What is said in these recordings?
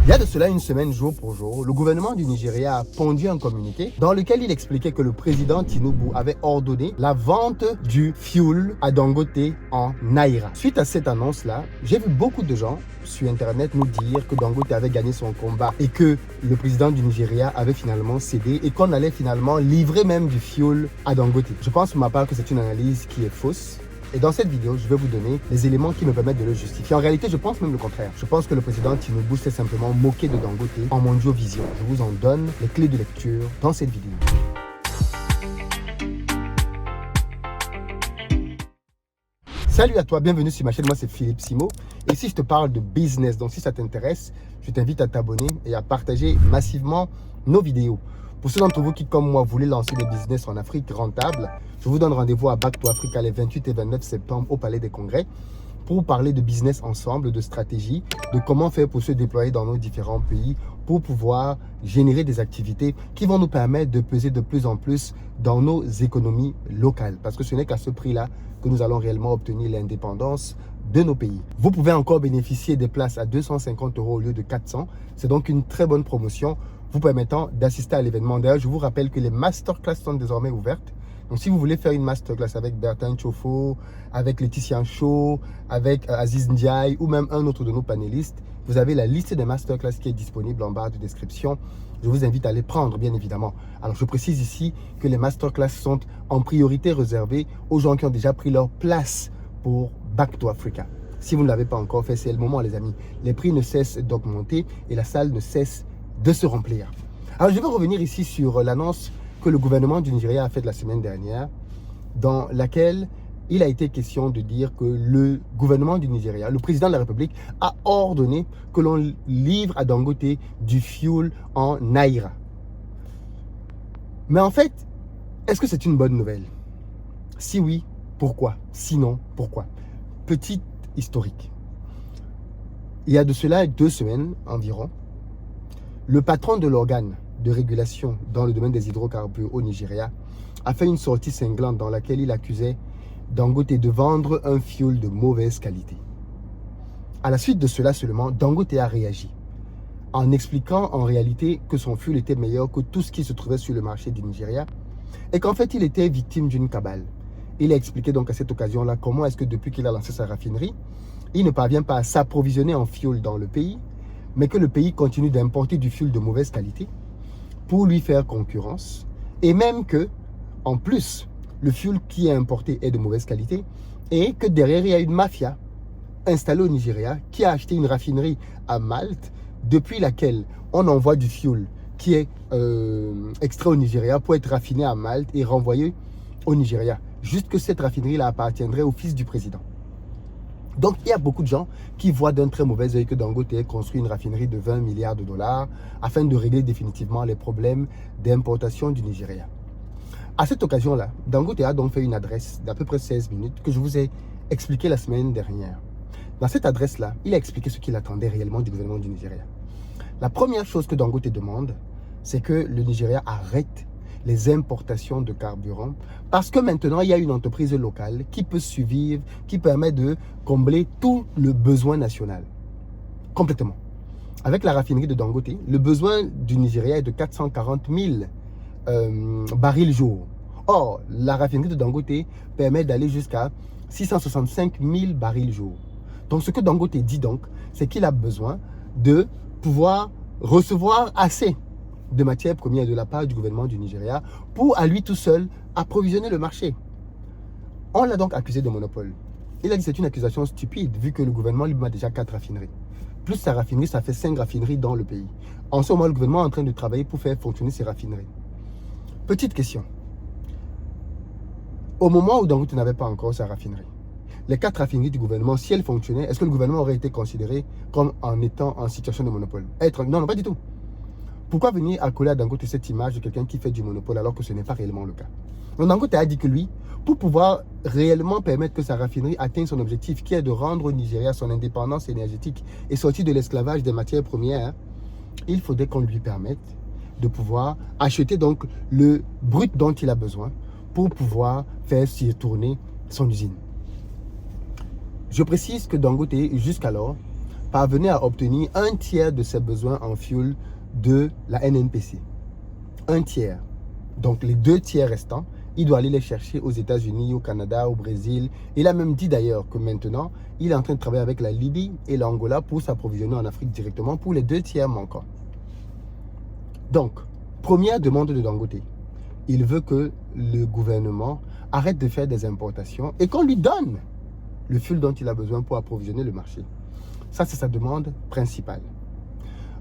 Il y a de cela une semaine, jour pour jour, le gouvernement du Nigeria a pondu un communiqué dans lequel il expliquait que le président Tinubu avait ordonné la vente du fuel à Dangote en Naira. Suite à cette annonce-là, j'ai vu beaucoup de gens sur Internet nous dire que Dangote avait gagné son combat et que le président du Nigeria avait finalement cédé et qu'on allait finalement livrer même du fuel à Dangote. Je pense pour ma part que c'est une analyse qui est fausse. Et dans cette vidéo, je vais vous donner les éléments qui me permettent de le justifier. En réalité, je pense même le contraire. Je pense que le président Tinubu s'est simplement moqué de Dangote en Mondiovision. Je vous en donne les clés de lecture dans cette vidéo. Salut à toi, bienvenue sur ma chaîne. Moi, c'est Philippe Simo. Et ici, je te parle de business. Donc, si ça t'intéresse, je t'invite à t'abonner et à partager massivement nos vidéos. Pour ceux d'entre vous qui, comme moi, voulaient lancer des business en Afrique rentables, je vous donne rendez-vous à Back to Africa les 28 et 29 septembre au Palais des Congrès pour vous parler de business ensemble, de stratégie, de comment faire pour se déployer dans nos différents pays pour pouvoir générer des activités qui vont nous permettre de peser de plus en plus dans nos économies locales. Parce que ce n'est qu'à ce prix-là que nous allons réellement obtenir l'indépendance de nos pays. Vous pouvez encore bénéficier des places à 250 € au lieu de 400. C'est donc une très bonne promotion vous permettant d'assister à l'événement. D'ailleurs, je vous rappelle que les masterclass sont désormais ouvertes. Donc, si vous voulez faire une masterclass avec Bertin Chofo, avec Laetitia Cho, avec Aziz Ndiaye ou même un autre de nos panélistes, vous avez la liste des masterclass qui est disponible en barre de description. Je vous invite à les prendre, bien évidemment. Alors, je précise ici que les masterclass sont en priorité réservées aux gens qui ont déjà pris leur place pour Back to Africa. Si vous ne l'avez pas encore fait, c'est le moment, les amis. Les prix ne cessent d'augmenter et la salle ne cesse de se remplir. Alors, je vais revenir ici sur l'annonce que le gouvernement du Nigeria a faite la semaine dernière, dans laquelle il a été question de dire que le gouvernement du Nigeria, le président de la République, a ordonné que l'on livre à Dangote du fuel en Naira. Mais en fait, est-ce que c'est une bonne nouvelle? Si oui, pourquoi? Sinon, pourquoi? Petite historique. Il y a de cela 2 semaines environ, le patron de l'organe de régulation dans le domaine des hydrocarbures au Nigeria a fait une sortie cinglante dans laquelle il accusait Dangote de vendre un fuel de mauvaise qualité. À la suite de cela seulement, Dangote a réagi en expliquant en réalité que son fuel était meilleur que tout ce qui se trouvait sur le marché du Nigeria et qu'en fait il était victime d'une cabale. Il a expliqué donc à cette occasion-là comment est-ce que depuis qu'il a lancé sa raffinerie, il ne parvient pas à s'approvisionner en fuel dans le pays, mais que le pays continue d'importer du fuel de mauvaise qualité pour lui faire concurrence, et même que, en plus, le fuel qui est importé est de mauvaise qualité, et que derrière, il y a une mafia installée au Nigeria qui a acheté une raffinerie à Malte, depuis laquelle on envoie du fuel qui est extrait au Nigeria pour être raffiné à Malte et renvoyé au Nigeria. Juste que cette raffinerie-là appartiendrait au fils du président. Donc, il y a beaucoup de gens qui voient d'un très mauvais œil que Dangote ait construit une raffinerie de 20 milliards de dollars afin de régler définitivement les problèmes d'importation du Nigeria. À cette occasion-là, Dangote a donc fait une adresse d'à peu près 16 minutes que je vous ai expliqué la semaine dernière. Dans cette adresse-là, il a expliqué ce qu'il attendait réellement du gouvernement du Nigeria. La première chose que Dangote demande, c'est que le Nigeria arrête les importations de carburant parce que maintenant il y a une entreprise locale qui peut suivre, qui permet de combler tout le besoin national complètement. Avec la raffinerie de Dangote, le besoin du Nigeria est de 440 000 barils jour. Or, la raffinerie de Dangote permet d'aller jusqu'à 665 000 barils jour. Donc ce que Dangote dit donc, c'est qu'il a besoin de pouvoir recevoir assez de matières premières de la part du gouvernement du Nigeria pour à lui tout seul approvisionner le marché. On l'a donc accusé de monopole. Il a dit que c'est une accusation stupide vu que le gouvernement lui a déjà 4 raffineries. Plus sa raffinerie, ça fait 5 raffineries dans le pays. En ce moment, le gouvernement est en train de travailler pour faire fonctionner ces raffineries. Petite question. Au moment où Dangote n'avait pas encore sa raffinerie, les 4 raffineries du gouvernement, si elles fonctionnaient, est-ce que le gouvernement aurait été considéré comme en étant en situation de monopole? Non, pas du tout. Pourquoi venir accoler à Dangote cette image de quelqu'un qui fait du monopole alors que ce n'est pas réellement le cas? Donc Dangote a dit que lui, pour pouvoir réellement permettre que sa raffinerie atteigne son objectif qui est de rendre au Nigeria son indépendance énergétique et sortir de l'esclavage des matières premières, il faudrait qu'on lui permette de pouvoir acheter donc le brut dont il a besoin pour pouvoir faire s'y tourner son usine. Je précise que Dangote, jusqu'alors, parvenait à obtenir un tiers de ses besoins en fuel de la NNPC. Un tiers. Donc les 2 tiers restants, il doit aller les chercher aux États-Unis, au Canada, au Brésil. Il a même dit d'ailleurs que maintenant, il est en train de travailler avec la Libye et l'Angola pour s'approvisionner en Afrique directement pour les 2 tiers manquants. Donc, première demande de Dangote. Il veut que le gouvernement arrête de faire des importations et qu'on lui donne le fuel dont il a besoin pour approvisionner le marché. Ça, c'est sa demande principale.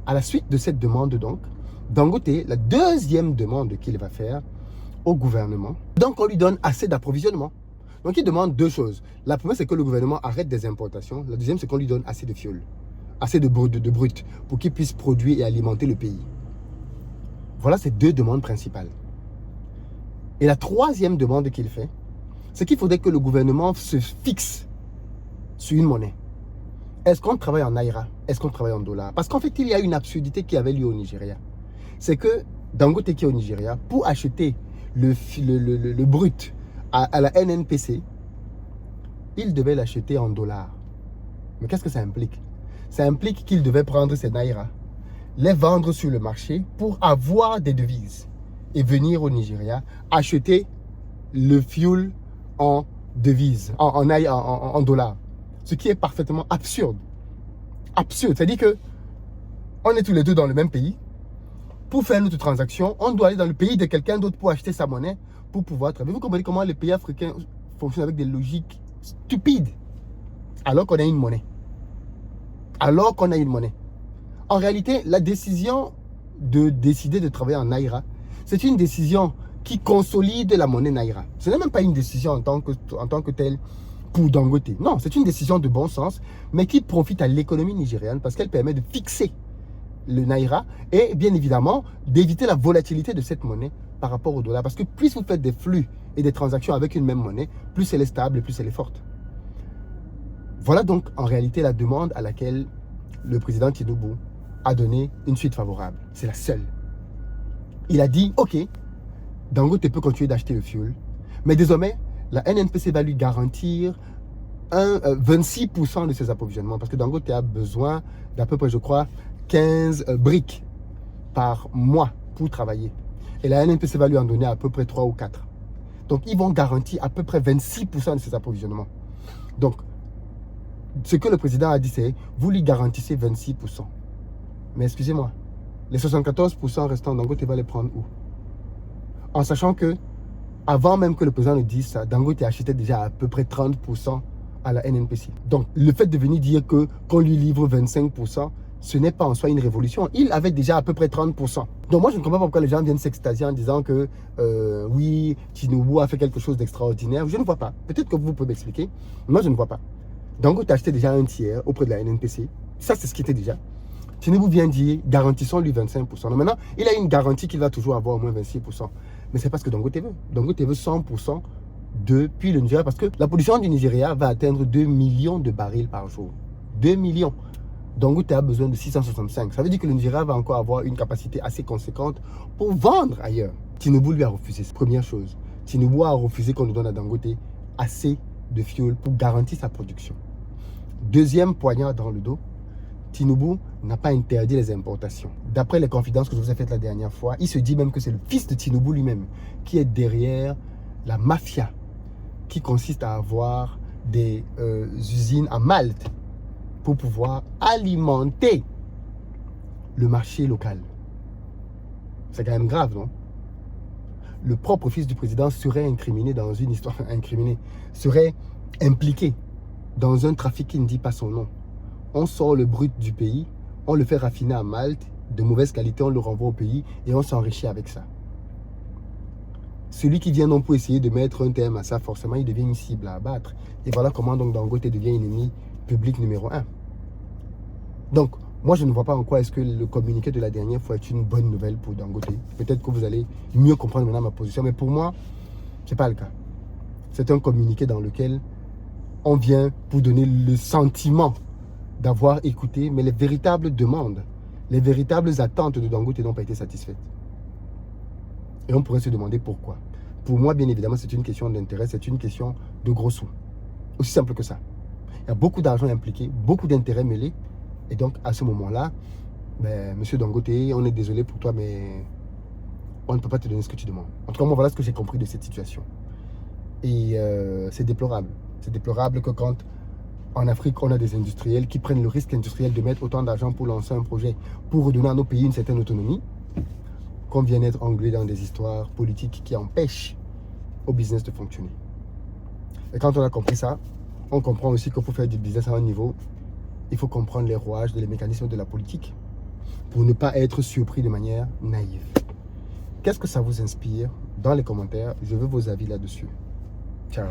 À la suite de cette demande, donc, Dangote, la deuxième demande qu'il va faire au gouvernement, donc on lui donne assez d'approvisionnement. Donc il demande 2 choses. La première, c'est que le gouvernement arrête des importations. La deuxième, c'est qu'on lui donne assez de fuel, assez de brut, pour qu'il puisse produire et alimenter le pays. Voilà ces 2 demandes principales. Et la troisième demande qu'il fait, c'est qu'il faudrait que le gouvernement se fixe sur une monnaie. Est-ce qu'on travaille en naira? Est-ce qu'on travaille en dollars? Parce qu'en fait, il y a une absurdité qui avait lieu au Nigeria. C'est que Dangote qui est au Nigeria, pour acheter le brut à la NNPC, il devait l'acheter en dollars. Mais qu'est-ce que ça implique? Ça implique qu'il devait prendre ses naira, les vendre sur le marché pour avoir des devises et venir au Nigeria acheter le fuel en devises, en dollars. Ce qui est parfaitement absurde. Absurde. C'est-à-dire que on est tous les deux dans le même pays. Pour faire notre transaction, on doit aller dans le pays de quelqu'un d'autre pour acheter sa monnaie pour pouvoir travailler. Vous comprenez comment les pays africains fonctionnent avec des logiques stupides alors qu'on a une monnaie. Alors qu'on a une monnaie. En réalité, la décision de décider de travailler en naira, c'est une décision qui consolide la monnaie naira. Ce n'est même pas une décision en tant que telle pour Dangote. Non, c'est une décision de bon sens, mais qui profite à l'économie nigériane parce qu'elle permet de fixer le naira et bien évidemment d'éviter la volatilité de cette monnaie par rapport au dollar. Parce que plus vous faites des flux et des transactions avec une même monnaie, plus elle est stable et plus elle est forte. Voilà donc en réalité la demande à laquelle le président Tinubu a donné une suite favorable. C'est la seule. Il a dit, ok, Dangote peut continuer d'acheter le fuel, mais désormais, la NNPC va lui garantir 26% de ses approvisionnements parce que Dangote a besoin d'à peu près, je crois, 15 briques par mois pour travailler. Et la NNPC va lui en donner à peu près 3 ou 4. Donc, ils vont garantir à peu près 26% de ses approvisionnements. Donc, ce que le président a dit, c'est vous lui garantissez 26%. Mais excusez-moi, les 74% restants, Dangote va les prendre où? En sachant que, avant même que le président ne dise ça, Dangote achetait déjà à peu près 30% à la NNPC. Donc, le fait de venir dire qu'on lui livre 25%, ce n'est pas en soi une révolution. Il avait déjà à peu près 30%. Donc moi, je ne comprends pas pourquoi les gens viennent s'extasier en disant que oui, Tinubu a fait quelque chose d'extraordinaire. Je ne vois pas. Peut-être que vous pouvez m'expliquer. Moi, je ne vois pas. Dangote achetait déjà un tiers auprès de la NNPC. Ça, c'est ce qui était déjà. Tinubu vient dire, garantissons-lui 25%. Donc maintenant, il a une garantie qu'il va toujours avoir au moins 26%. Mais c'est pas ce que Dangote veut. Dangote veut 100% depuis le Nigeria. Parce que la production du Nigeria va atteindre 2 millions de barils par jour. 2 millions. Dangote a besoin de 665. Ça veut dire que le Nigeria va encore avoir une capacité assez conséquente pour vendre ailleurs. Tinubu lui a refusé. Première chose. Tinubu a refusé qu'on lui donne à Dangote assez de fuel pour garantir sa production. Deuxième poignard dans le dos. Tinubu n'a pas interdit les importations. D'après les confidences que je vous ai faites la dernière fois, il se dit même que c'est le fils de Tinubu lui-même qui est derrière la mafia qui consiste à avoir des usines à Malte pour pouvoir alimenter le marché local. C'est quand même grave, non? Le propre fils du président serait incriminé dans une histoire, serait impliqué dans un trafic qui ne dit pas son nom. On sort le brut du pays, on le fait raffiner à Malte, de mauvaise qualité, on le renvoie au pays et on s'enrichit avec ça. Celui qui vient donc pour essayer de mettre un terme à ça, forcément, il devient une cible à abattre. Et voilà comment donc Dangote devient ennemi public numéro 1. Donc, moi, je ne vois pas en quoi est-ce que le communiqué de la dernière fois est une bonne nouvelle pour Dangote. Peut-être que vous allez mieux comprendre maintenant ma position, mais pour moi, ce n'est pas le cas. C'est un communiqué dans lequel on vient pour donner le sentiment d'avoir écouté, mais les véritables demandes, les véritables attentes de Dangote n'ont pas été satisfaites. Et on pourrait se demander pourquoi. Pour moi, bien évidemment, c'est une question d'intérêt, c'est une question de gros sous. Aussi simple que ça. Il y a beaucoup d'argent impliqué, beaucoup d'intérêts mêlés, Et donc, à ce moment-là, ben, monsieur Dangote, on est désolé pour toi, mais on ne peut pas te donner ce que tu demandes. En tout cas, moi, voilà ce que j'ai compris de cette situation. Et c'est déplorable. C'est déplorable que quand en Afrique, on a des industriels qui prennent le risque industriel de mettre autant d'argent pour lancer un projet, pour redonner à nos pays une certaine autonomie, qu'on vienne être englué dans des histoires politiques qui empêchent au business de fonctionner. Et quand on a compris ça, on comprend aussi que pour faire du business à un niveau, il faut comprendre les rouages, les mécanismes de la politique pour ne pas être surpris de manière naïve. Qu'est-ce que ça vous inspire? Dans les commentaires, je veux vos avis là-dessus. Ciao.